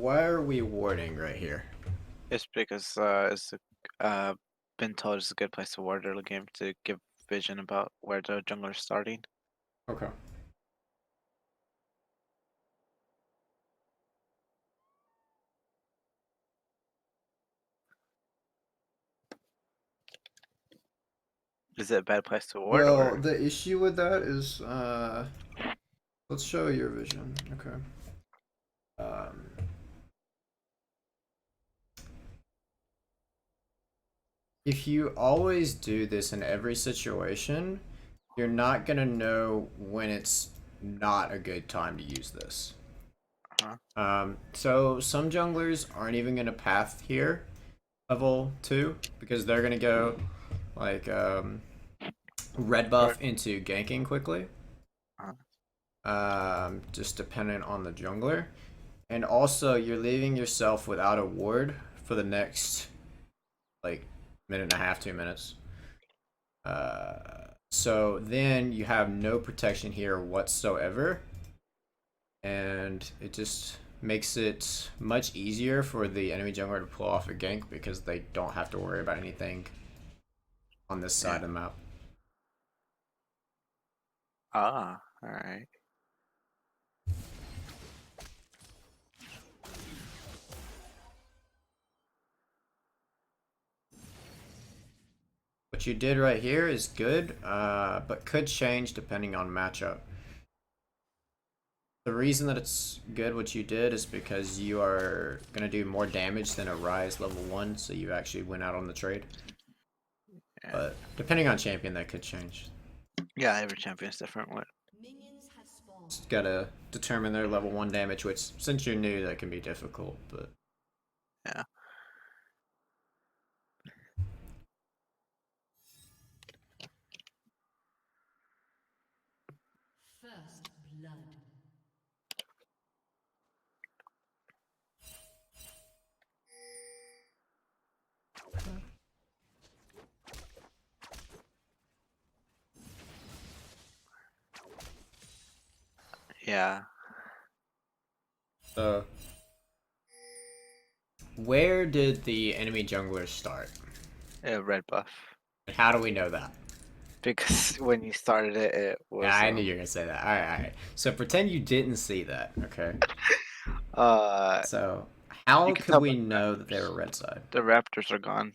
why are we warding right here? It's because been told it's a good place to ward early game to give vision about where the jungler's starting. Okay. Is it a bad place to ward Well, or? the issue with that is, let's show your vision. Okay. Um, if you always do this in every situation, you're not gonna know when it's not a good time to use this. Huh? So some junglers aren't even gonna path here level 2 because they're gonna go like red Or buff into ganking quickly. uh, Just dependent on the jungler. And also, you're leaving yourself without a ward for the next, like, minute and a half, 2 minutes. So then you have no protection here whatsoever. And it just makes it much easier for the enemy jungler to pull off a gank because they don't have to worry about anything on this side yeah. of the map. Ah, all right. What you did right here is good, but could change depending on matchup. The reason that it's good what you did is because you are going to do more damage than a Rise level 1, so you actually win out on the trade. Yeah. But depending on champion, that could change. Yeah, every champion's different. What? Just gotta determine their level 1 damage, which, since you're new, that can be difficult, but... Yeah. First blood. Yeah. So, where did the enemy junglers start? Red buff. And how do we know that? Because when you started it, it Yeah, was I knew you were gonna say that. Alright, alright. So pretend you didn't see that, okay? uh So, you how can could tell by we the know that they Raptors. were red side? The Raptors are gone.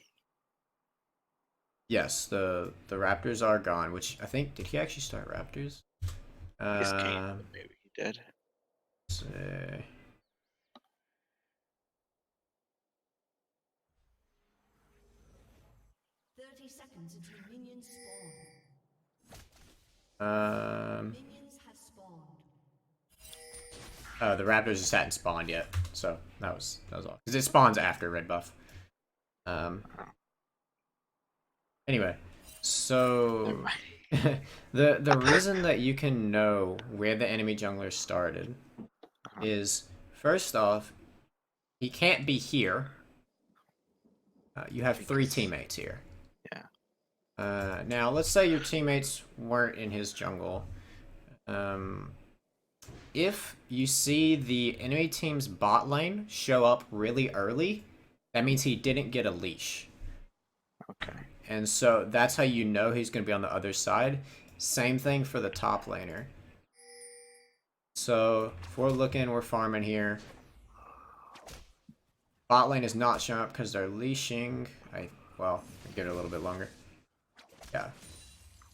Yes, the Raptors are gone, which I think, did he actually start Raptors? He's Kane, Um, but maybe he did. say, 30 seconds until minions spawn. um, Minions have spawned. oh, the Raptors just hadn't spawned yet, so that was all. Because it spawns after red buff. Oh, Anyway, never so mind. the reason that you can know where the enemy jungler started Uh-huh. is, first off, he can't be here. You have three Because teammates here. yeah. Now, let's say your teammates weren't in his jungle. If you see the enemy team's bot lane show up really early, that means he didn't get a leash. Okay. And so that's how you know he's going to be on the other side. Same thing for the top laner. So if we're looking, we're farming here. Bot lane is not showing up because they're leashing. Well, I give it a little bit longer. Yeah.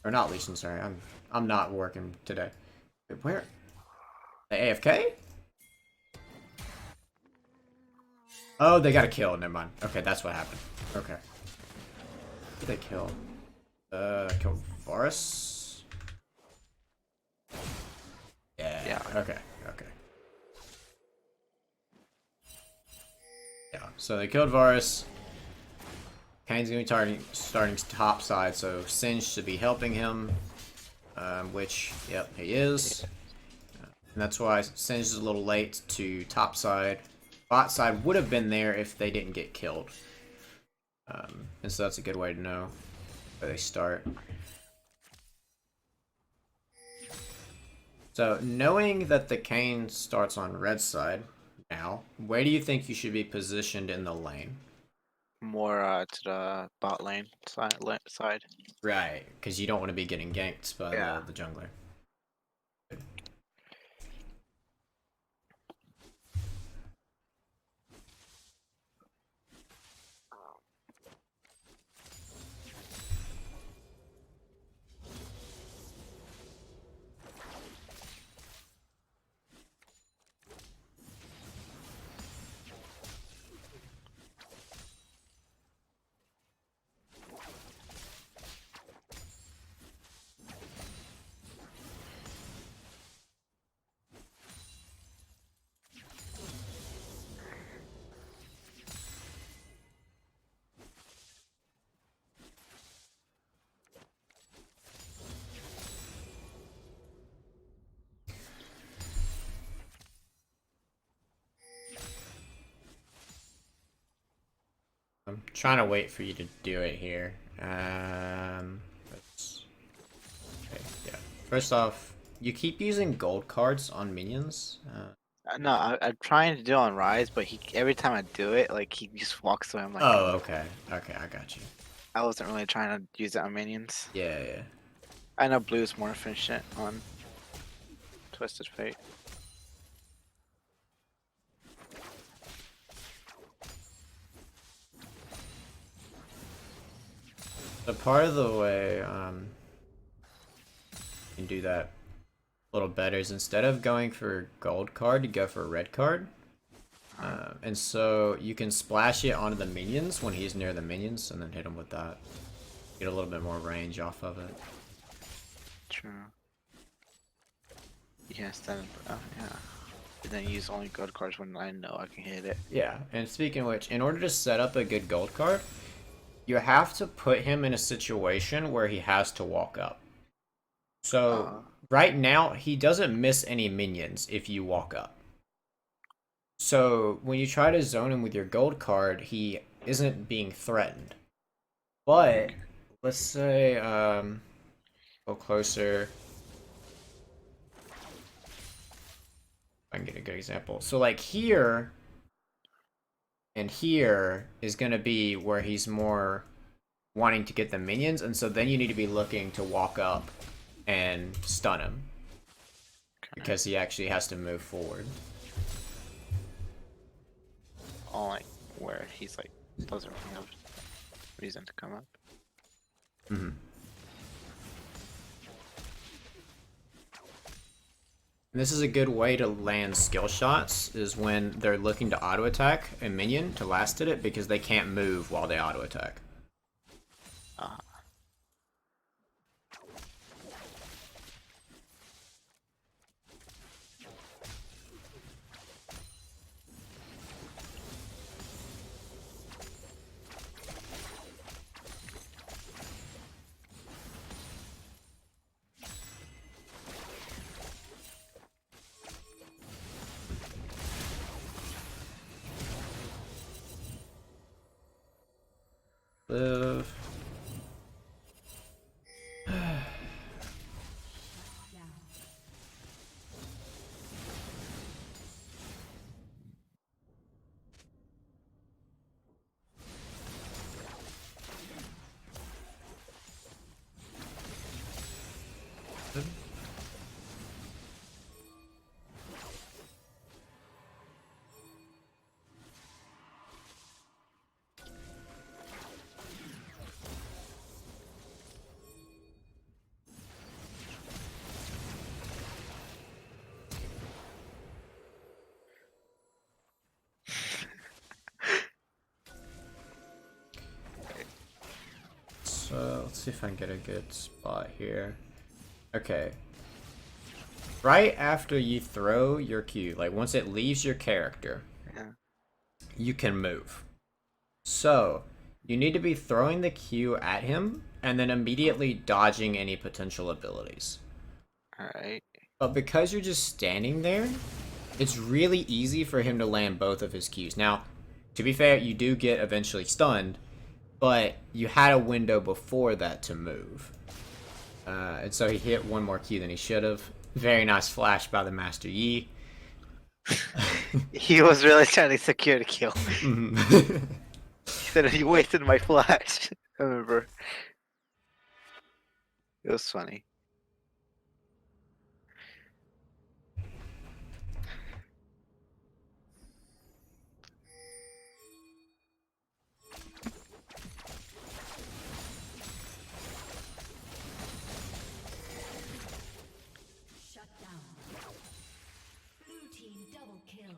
Or not leashing, sorry. I'm not working today. Wait, where? The AFK? Oh, they got a kill. Never mind. Okay, that's what happened. Okay. Who did they kill? Killed Varus? Yeah. Okay. Okay. Yeah. So they killed Varus. Kane's gonna be starting top side, so Singe should be helping him. Which, yep, he is. And that's why Singe is a little late to top side. Bot side would have been there if they didn't get killed. And so that's a good way to know where they start. So knowing that the Kayn starts on red side now. Where do you think you should be positioned in the lane? More to the bot lane side. Right, because you don't want to be getting ganked by Yeah. the jungler. I'm trying to wait for you to do it here. Okay, yeah. First off, you keep using gold cards on minions. No, I'm trying to do it on Rise, but every time I do it, like he just walks away. I'm like, Oh, okay. Okay, I got you. I wasn't really trying to use it on minions. Yeah, yeah. I know Blue's more efficient on Twisted Fate. So part of the way you can do that a little better is instead of going for gold card, you go for a red card. And so you can splash it onto the minions when he's near the minions and then hit him with that. Get a little bit more range off of it. True. Yes, then yeah. And then use only gold cards when I know I can hit it. Yeah, and speaking of which, in order to set up a good gold card, you have to put him in a situation where he has to walk up. So right now, he doesn't miss any minions if you walk up. So when you try to zone him with your gold card, he isn't being threatened. But let's say go closer. I can get a good example. So like here and here is going to be where he's more wanting to get the minions, and so then you need to be looking to walk up and stun him. Because he actually has to move forward. All like where he's like doesn't really have reason to come up. Mm-hmm. And this is a good way to land skill shots, is when they're looking to auto attack a minion to last hit it because they can't move while they auto attack. Live. So let's see if I can get a good spot here. Okay. Right after you throw your Q, like once it leaves your character, you can move. So you need to be throwing the Q at him and then immediately dodging any potential abilities. Alright. But because you're just standing there, it's really easy for him to land both of his Qs. Now, to be fair, you do get eventually stunned, but you had a window before that to move. And so he hit one more Q than he should have. Very nice flash by the Master Yi. He was really trying to secure the kill. Mhm. He said he wasted my flash. I remember. It was funny. Shut down. Blue team double kill.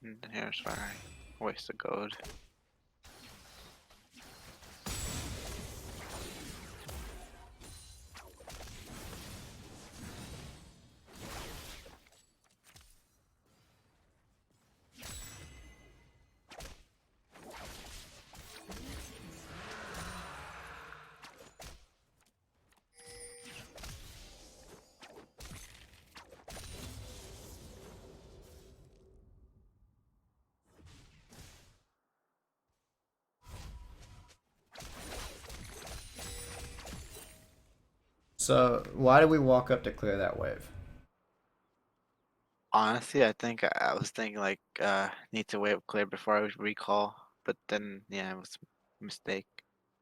And here's where I waste the gold. So why did we walk up to clear that wave? Honestly, I think I was thinking like need to wait clear before I would recall, but then yeah, it was a mistake.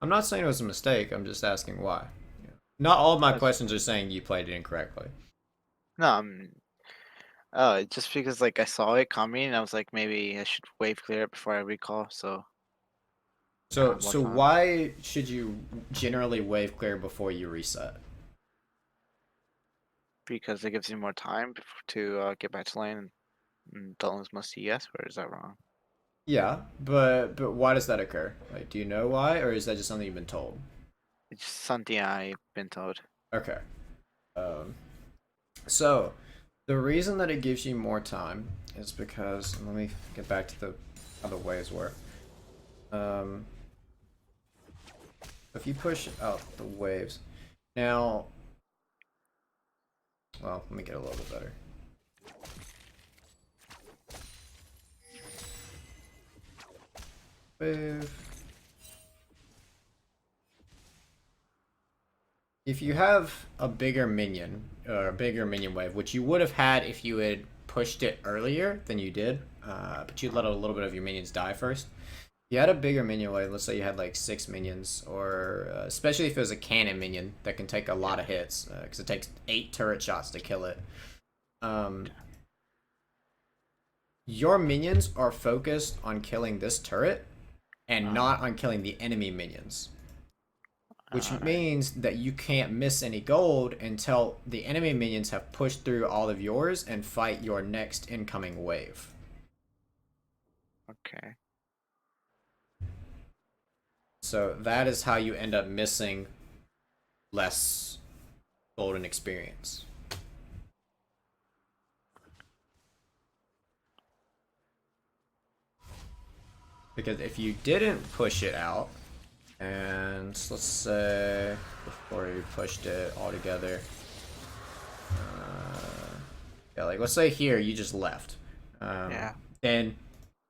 I'm not saying it was a mistake. I'm just asking why. Yeah. Not all of my That's- questions are saying you played it incorrectly. No, just because like I saw it coming, and I was like maybe I should wave clear it before I recall. So So more so time. why should you generally wave clear before you reset? Because it gives you more time to get back to lane and don't lose most CS, or is that wrong? Yeah, but why does that occur? Like, do you know why, or is that just something you've been told? It's just something I've been told. Okay. Um, so the reason that it gives you more time is because let me get back to the other ways were. Um, if you push out the waves, now, well, let me get a little bit better. Wave. If you have a bigger minion, or a bigger minion wave, which you would have had if you had pushed it earlier than you did, but you let a little bit of your minions die first. If you had a bigger minion wave, let's say you had like 6 minions, or especially if it was a cannon minion that can take a lot of hits, because it takes 8 turret shots to kill it. Your minions are focused on killing this turret, and not on killing the enemy minions. Which Alright. means that you can't miss any gold until the enemy minions have pushed through all of yours and fight your next incoming wave. Okay. So that is how you end up missing less golden experience. Because if you didn't push it out, and let's say before you pushed it all together, yeah, like let's say here you just left, Yeah. then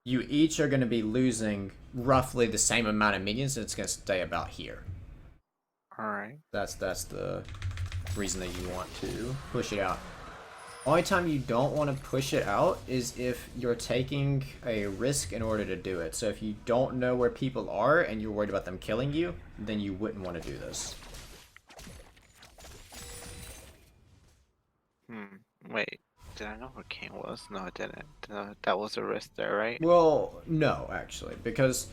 you each are going to be losing roughly the same amount of minions, and it's going to stay about here. Alright. That's the reason that you want to push it out. Only time you don't want to push it out is if you're taking a risk in order to do it. So if you don't know where people are and you're worried about them killing you, then you wouldn't want to do this. Wait. Did I know where Kane was? No, I didn't. That was a risk there, right? Well, no, actually, because,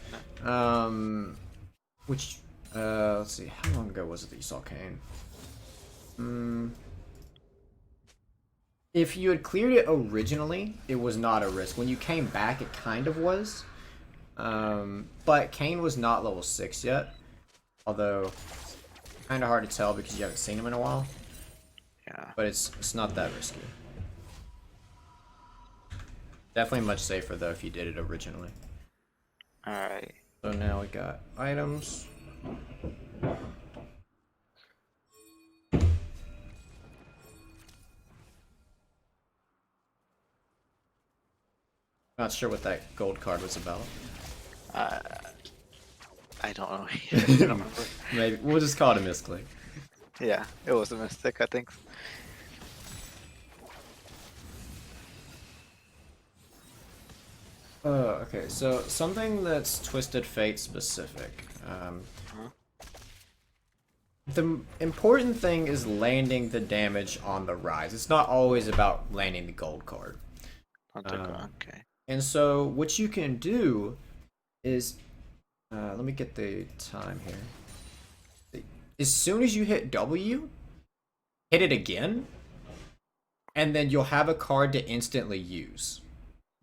which, let's see, how long ago was it that you saw Kane? If you had cleared it originally, it was not a risk. When you came back, it kind of was. But Kane was not level 6 yet. Although, kind of hard to tell because you haven't seen him in a while. Yeah. But it's not that risky. Definitely much safer, though, if you did it originally. Alright. So now we got items. Not sure what that gold card was about. Uh, I don't know. I don't remember. Maybe we'll just call it a misclick. Yeah, it was a mistake, I think. Okay, so something that's Twisted Fate specific. Huh? The important thing is landing the damage on the rise. It's not always about landing the gold card. Okay. And so what you can do is, let me get the time here. As soon as you hit W, hit it again, and then you'll have a card to instantly use.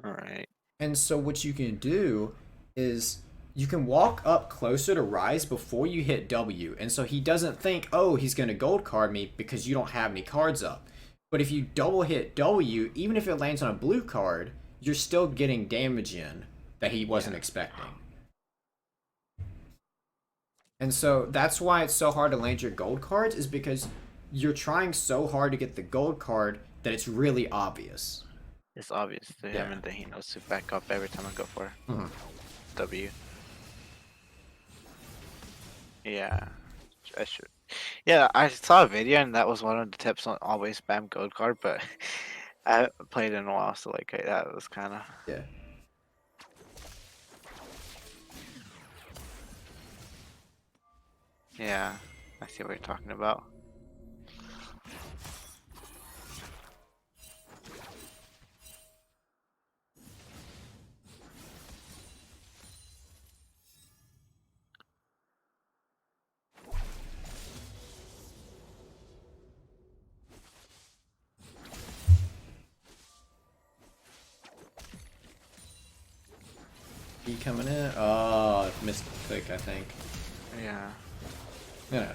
Alright. And so what you can do is you can walk up closer to Rise before you hit W. And so he doesn't think, oh, he's going to gold card me because you don't have any cards up. But if you double hit W, even if it lands on a blue card, you're still getting damage in that he wasn't expecting. And so that's why it's so hard to land your gold cards, is because you're trying so hard to get the gold card that it's really obvious. It's obvious to him, Yeah. and then he knows to back up every time I go for Mhm. W. Yeah, I should. Yeah, I saw a video, and that was one of the tips on always spam gold card, but I haven't played in a while, so like that was kind of. Yeah. Yeah, I see what you're talking about. He coming in. Oh, missed click, I think. Yeah. No.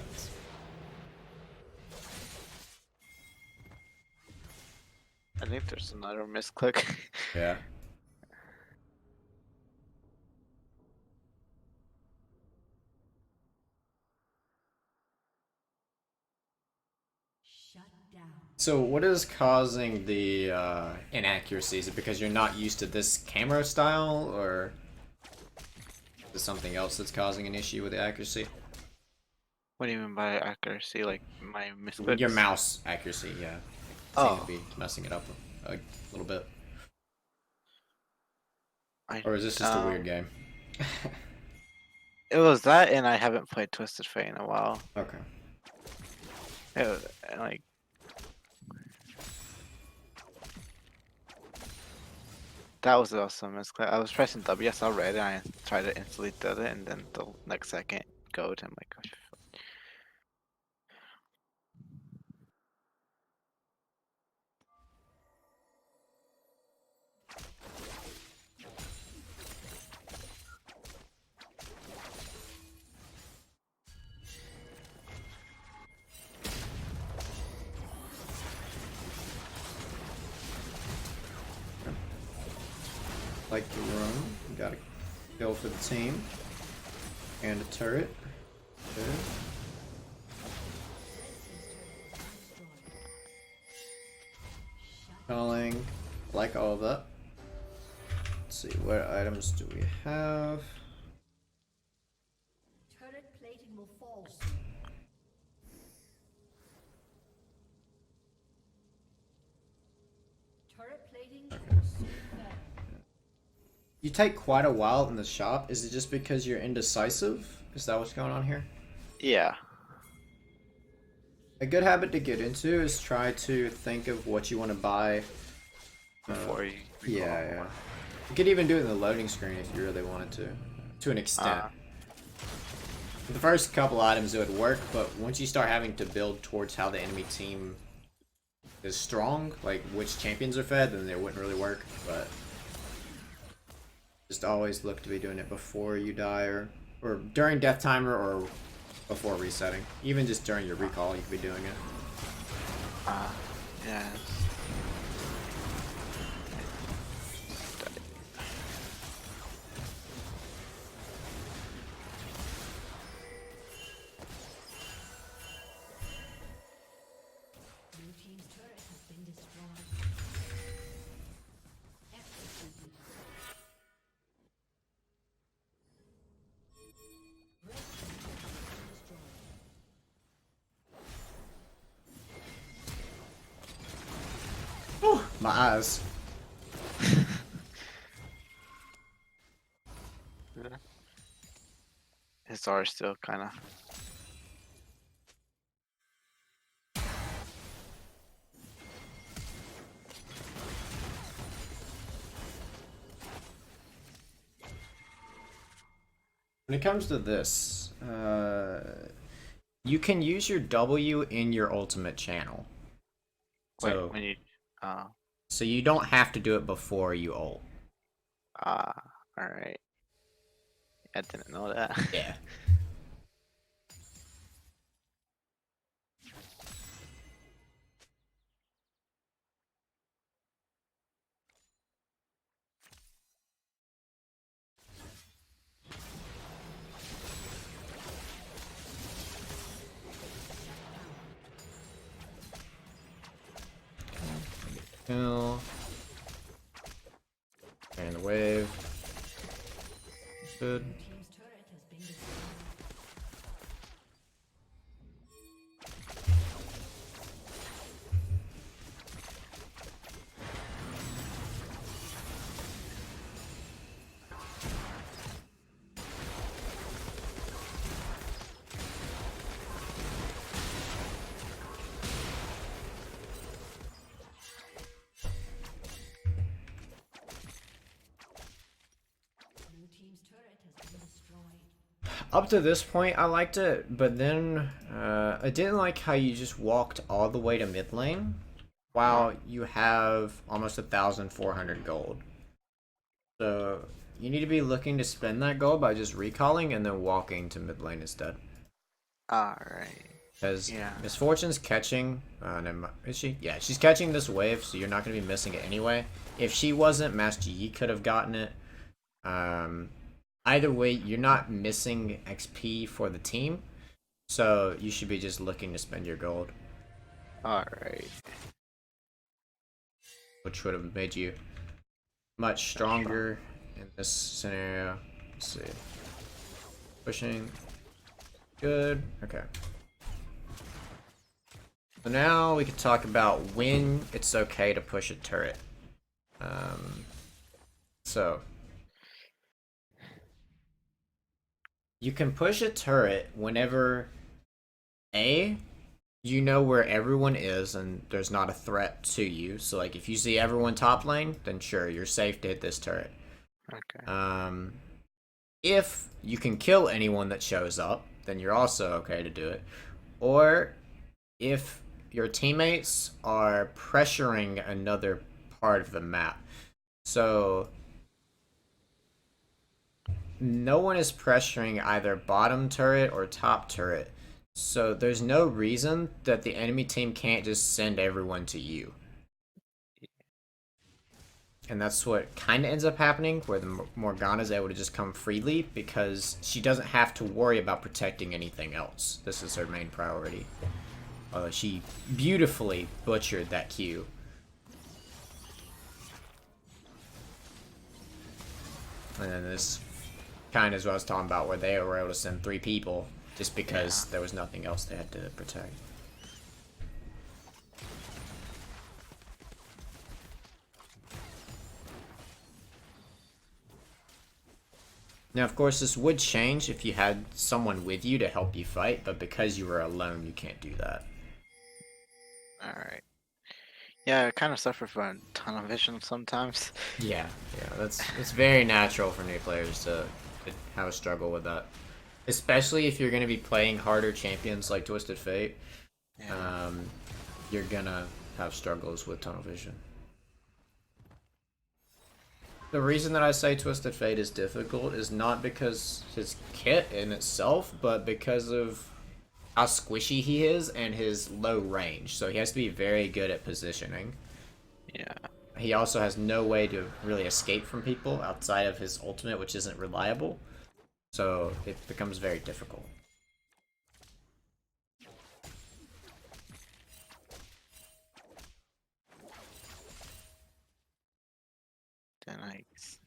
I think there's another misclick. Yeah. Shut down. So what is causing the inaccuracy? Is it because you're not used to this camera style, or is it something else that's causing an issue with the accuracy? What do you mean by accuracy? Like my misclicks? Your mouse accuracy, yeah. Seem to be messing it up a little bit. Or is this just a weird game? It was that, and I haven't played Twisted Fate in a while. Okay. It was, like. That was also a misclick. I was pressing W, I saw red, and I tried to instantly do it, and then the next second, gold. I'm like, oh, Like your room. You gotta go for the team. And a turret. Good. Calling. Like all of that. Let's see, what items do we have? Turret plating will fall soon. Turret plating will soon fall. You take quite a while in the shop. Is it just because you're indecisive? Is that what's going on here? yeah. A good habit to get into is try to think of what you want to buy. Before you. Yeah. You could even do it in the loading screen if you really wanted to an extent. The first couple items it would work, but once you start having to build towards how the enemy team is strong, like which champions are fed, then it wouldn't really work. But just always look to be doing it before you die, or during death timer, or before resetting. Even just during your recall, you could be doing it. Yeah. Blue team's turret has been destroyed. Executed. Oh, my eyes. His R still kind of. When it comes to this, you can use your W in your ultimate channel. Wait, So, when you. Uh, so you don't have to do it before you ult. Alright. I didn't know that. Yeah. Kill. And the wave. Good. Team's turret has been destroyed. Blue team's turret has been destroyed. Up to this point, I liked it, but then I didn't like how you just walked all the way to mid lane while you have almost 1,400 gold. So you need to be looking to spend that gold by just recalling and then walking to mid lane instead. Alright. Because Yeah. Miss Fortune's catching. Is she? Yeah, she's catching this wave, so you're not going to be missing it anyway. If she wasn't, Master Yi could have gotten it. Either way, you're not missing XP for the team, so you should be just looking to spend your gold, Alright. which would have made you much stronger in this scenario. Let's see. Pushing. Good. Okay. So now we can talk about when it's okay to push a turret. So you can push a turret whenever you know where everyone is and there's not a threat to you. So like if you see everyone top lane, then sure, you're safe to hit this turret. Okay. If you can kill anyone that shows up, then you're also okay to do it. Or if your teammates are pressuring another part of the map. So no one is pressuring either bottom turret or top turret. So there's no reason that the enemy team can't just send everyone to you. And that's what kind of ends up happening, where the Morgana is able to just come freely because she doesn't have to worry about protecting anything else. This is her main priority. Although she beautifully butchered that Q. And then this kind of is what I was talking about, where they were able to send 3 people just because there was nothing else they had to protect. Now, of course, this would change if you had someone with you to help you fight, but because you were alone, you can't do that. Alright. Yeah, I kind of suffer from tunnel vision sometimes. Yeah, it's very natural for new players to have a struggle with that, especially if you're going to be playing harder champions like Twisted Fate. Yeah. You're gonna have struggles with tunnel vision. The reason that I say Twisted Fate is difficult is not because his kit in itself, but because of how squishy he is and his low range. So he has to be very good at positioning. Yeah. He also has no way to really escape from people outside of his ultimate, which isn't reliable. So it becomes very difficult. Nice.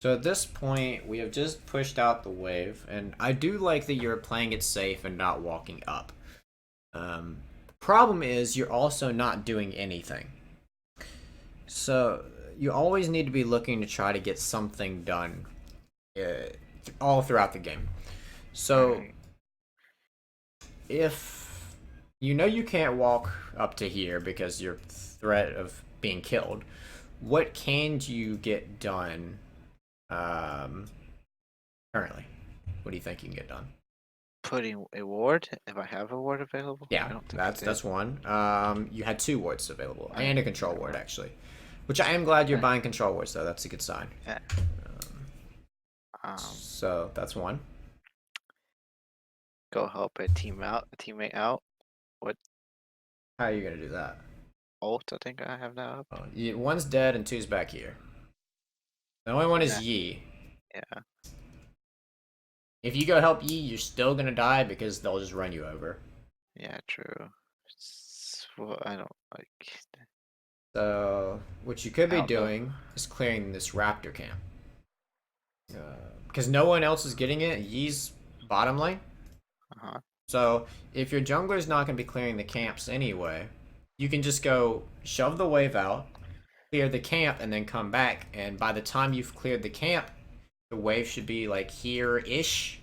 So at this point, we have just pushed out the wave, and I do like that you're playing it safe and not walking up. Problem is, you're also not doing anything. So you always need to be looking to try to get something done all throughout the game. So Alright. if you know you can't walk up to here because you're threat of being killed, what can you get done currently? What do you think you can get done? Putting a ward, if I have a ward available. I Yeah, don't think I did. that's one. You had 2 wards available Alright, and a control yeah, ward well. actually, which I am glad you're Yeah. buying control wards though. That's a good sign. Yeah. So that's one. Go help a teammate out. What How are you gonna do that? ult I think I have now up. Oh, one's dead and two's back here. The only one is Yeah. Yi. Yeah. If you go help Yi, you're still gonna die because they'll just run you over. Yeah, true. Well, I don't like. So what you could be Out though. doing is clearing this raptor camp. Because no one else is getting it. Yi's bottom lane. Uh-huh. So if your jungler's not going to be clearing the camps anyway, you can just go shove the wave out, clear the camp, and then come back. And by the time you've cleared the camp, the wave should be like here-ish,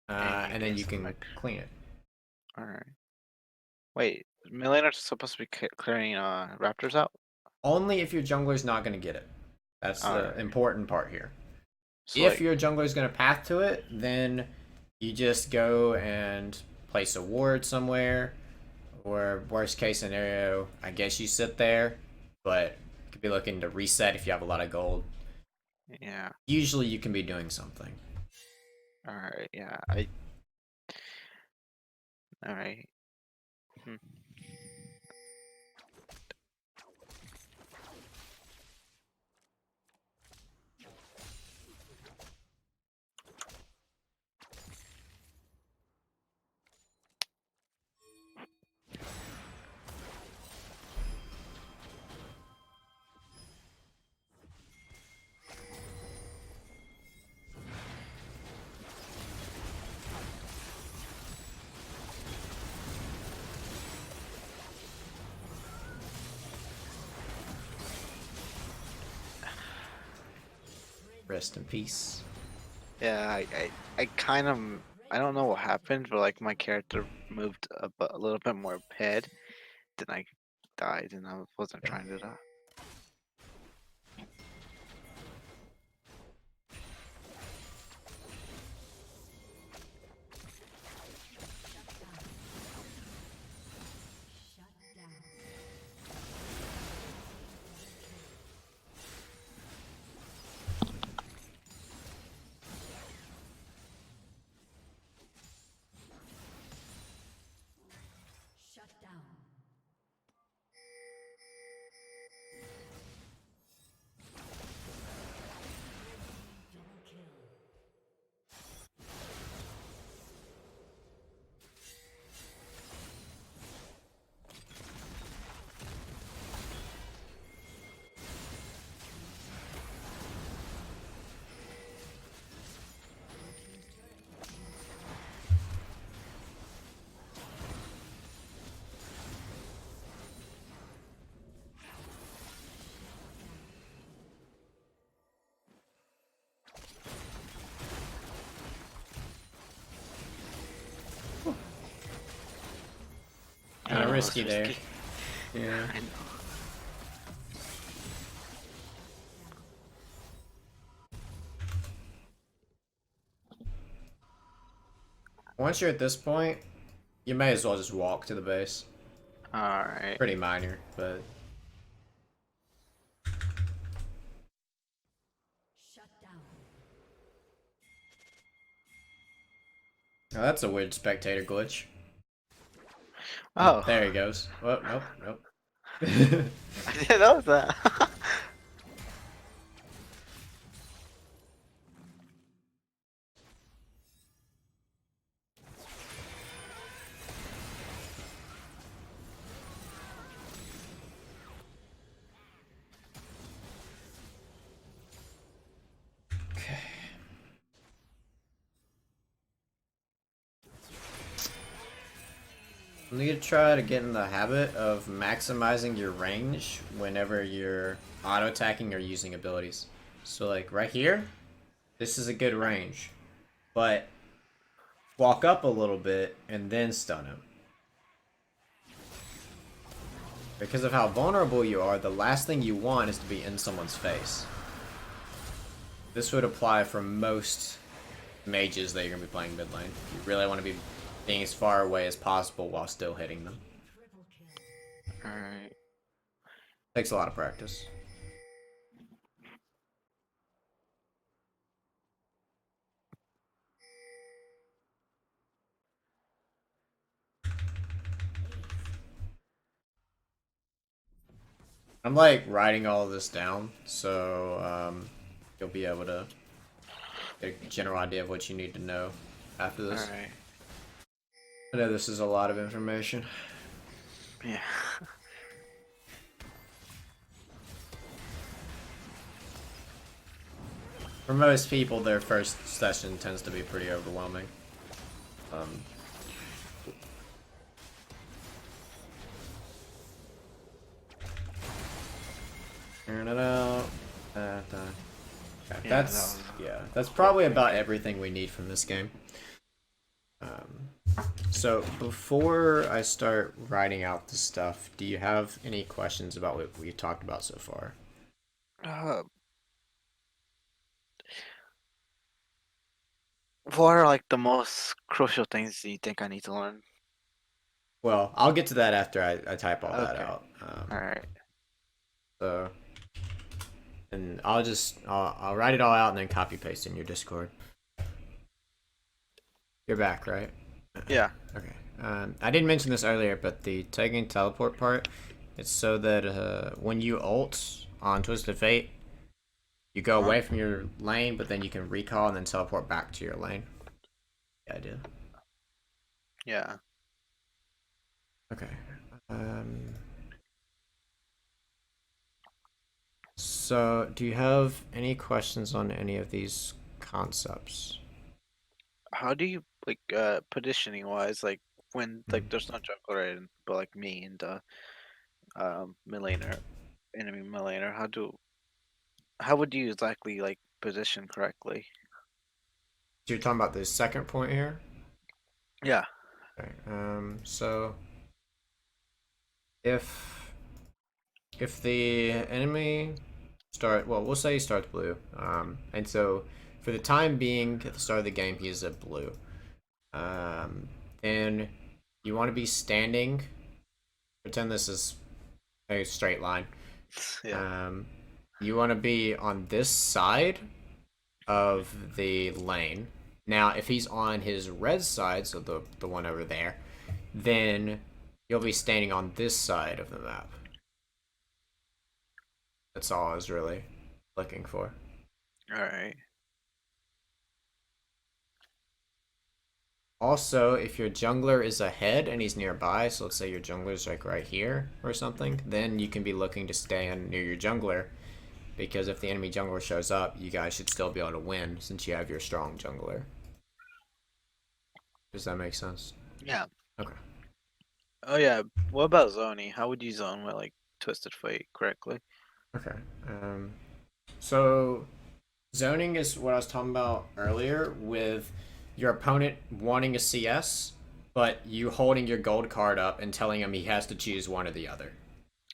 and then you can clean it. Alright. Wait, Millennials are supposed to be clearing raptors out? Only if your jungler's not going to get it. That's the Alright. important part here. So If like, your jungler's going to path to it, then you just go and place a ward somewhere. Or worst case scenario, I guess you sit there, but you could be looking to reset if you have a lot of gold. yeah. Usually you can be doing something. Alright, yeah. Alright. Rest in peace. Yeah, I kind of, I don't know what happened, but like my character moved a little bit more ahead, then I died, and I wasn't trying to die. Shut down. Shut down. Double kill. Kind of know, risky it's there. risky. Yeah. I know. Once you're at this point, you may as well just walk to the base. Alright. Pretty minor, but Shut down. oh, that's a weird spectator glitch. Oh, There he goes. Oh, nope, nope. I didn't know that. You need to try to get in the habit of maximizing your range whenever you're auto-attacking or using abilities. So like right here, this is a good range. But walk up a little bit and then stun him. Because of how vulnerable you are, the last thing you want is to be in someone's face. This would apply for most mages that you're going to be playing mid lane. You really want to be being as far away as possible while still hitting them. Triple kill. Alright. Takes a lot of practice. I'm like writing all of this down, so you'll be able to get a general idea of what you need to know after this. Alright. I know this is a lot of information. Yeah. For most people, their first session tends to be pretty overwhelming. Turn it out. Okay, Yeah, that's probably about everything we need from this game. So before I start writing out the stuff, do you have any questions about what we've talked about so far? What are like the most crucial things you think I need to learn? Well, I'll get to that after I type all that Okay. out. Alright. So, and I'll write it all out and then copy paste in your Discord. You're back, right? Yeah. Okay. I didn't mention this earlier, but the tagging teleport part, it's so that when you ult on Twisted Fate, you go away from your lane, but then you can recall and then teleport back to your lane. Yeah, I did. Yeah. Okay. So, do you have any questions on any of these concepts? How do you like positioning wise, like when like there's no jungler in but like me and mid laner, enemy mid laner, how would you exactly like position correctly? So you're talking about the second point here? Yeah. Okay. So if the enemy we'll say he starts blue. And so for the time being, at the start of the game, he is a blue. Then you want to be standing. Pretend this is a straight line. Yeah. You want to be on this side of the lane. Now, if he's on his red side, so the one over there, then you'll be standing on this side of the map. That's all I was really looking for. Alright. Also, if your jungler is ahead and he's nearby, so let's say your jungler's like right here or something, then you can be looking to stand near your jungler, because if the enemy jungler shows up, you guys should still be able to win since you have your strong jungler. Does that make sense? Yeah. Okay. Oh yeah. What about zoning? How would you zone with like Twisted Fate correctly? Okay. So zoning is what I was talking about earlier with your opponent wanting a CS, but you holding your gold card up and telling him he has to choose one or the other.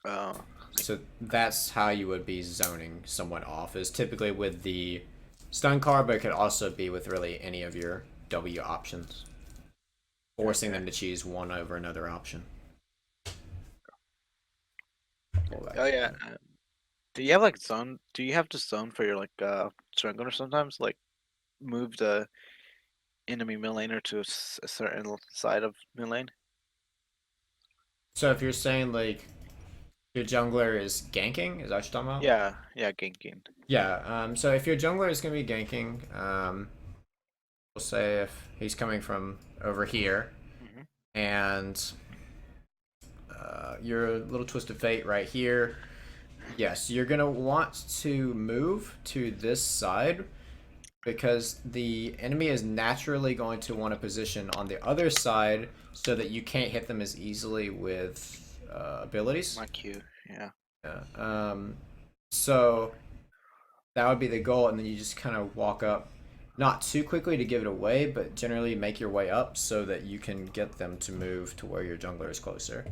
Oh. So that's how you would be zoning someone off, is typically with the stun card, but it could also be with really any of your W options. Forcing them to choose one over another option. Oh yeah. Do you have like zone? Do you have to zone for your like strangler sometimes? Like move the enemy mid laner to a certain side of mid lane? So if you're saying like your jungler is ganking, is that what you're talking about? Yeah, yeah, ganking. Yeah. So if your jungler is gonna be ganking, we'll say if he's coming from over here, Hmm. and your little twist of fate right here. Yes, you're gonna want to move to this side because the enemy is naturally going to want to position on the other side so that you can't hit them as easily with abilities. My Q. Yeah. Yeah. So that would be the goal, and then you just kind of walk up, not too quickly to give it away, but generally make your way up so that you can get them to move to where your jungler is closer.